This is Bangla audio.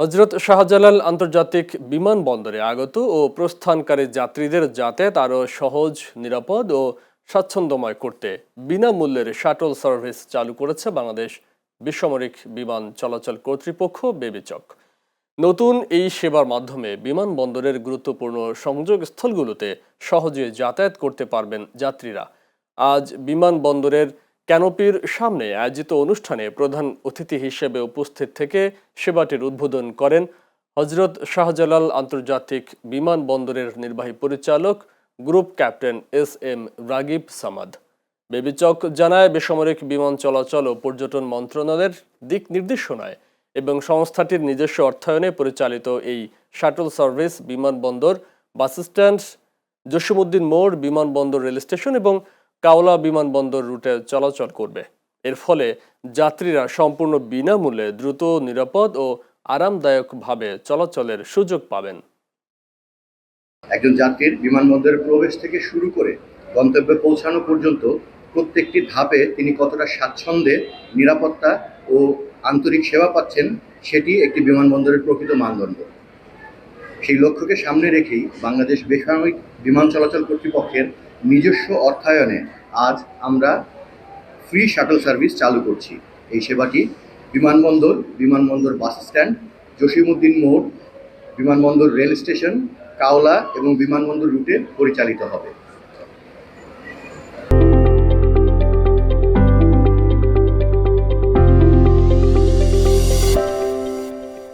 হজরত শাহজালাল আন্তর্জাতিক বিমানবন্দরে আগত ও প্রস্থানকারী যাত্রীদের যাতায়াত আরও সহজ, নিরাপদ ও স্বাচ্ছন্দ্যময় করতে বিনামূল্যের শাটল সার্ভিস চালু করেছে বাংলাদেশ বেসামরিক বিমান চলাচল কর্তৃপক্ষ বেবিচক। নতুন এই সেবার মাধ্যমে বিমানবন্দরের গুরুত্বপূর্ণ সংযোগস্থলগুলোতে সহজে যাতায়াত করতে পারবেন যাত্রীরা। আজ বিমানবন্দরের ক্যানোপির সামনে আয়োজিত অনুষ্ঠানে প্রধান অতিথি হিসেবে উপস্থিত থেকে সেবাটির উদ্বোধন করেন হজরত শাহজালাল আন্তর্জাতিক বিমানবন্দরের নির্বাহী পরিচালক group captain S M. Ragib Samad. বেবিচক জানায়, বেসামরিক বিমান চলাচল ও পর্যটন মন্ত্রণালয়ের দিক নির্দেশনায় এবং সংস্থাটির নিজস্ব অর্থায়নে পরিচালিত এই শাটল সার্ভিস বিমানবন্দর, বাসস্ট্যান্ড, জসীমউদ্দিন মোড়, বিমানবন্দর, রেল স্টেশন এবং কাওলা বিমানবন্দর রুটে চলাচল করবে। এর ফলে যাত্রীরা সম্পূর্ণ বিনামূল্যে দ্রুত, নিরাপদ ও আরামদায়কভাবে চলাচলের সুযোগ পাবেন। একজন যাত্রীর বিমানবন্দরের প্রবেশ থেকে শুরু করে গন্তব্যে পৌঁছানো পর্যন্ত প্রত্যেকটি ধাপে তিনি কতটা স্বাচ্ছন্দ্যে, নিরাপত্তা ও আন্তরিক সেবা পাচ্ছেন, সেটি একটি বিমানবন্দরের প্রকৃত মানদণ্ড। সেই লক্ষ্যকে সামনে রেখেই বাংলাদেশ বেসামরিক বিমান চলাচল কর্তৃপক্ষের নিজস্ব অর্থায়নে আজ আমরা ফ্রি শাটল সার্ভিস চালু করছি। এই সেবাটি বিমানবন্দর, বিমানবন্দর বাস স্ট্যান্ড, জসীমউদ্দিন মোড়, বিমানবন্দর রেল স্টেশন, কাওলা এবং বিমানবন্দর রুটে পরিচালিত হবে।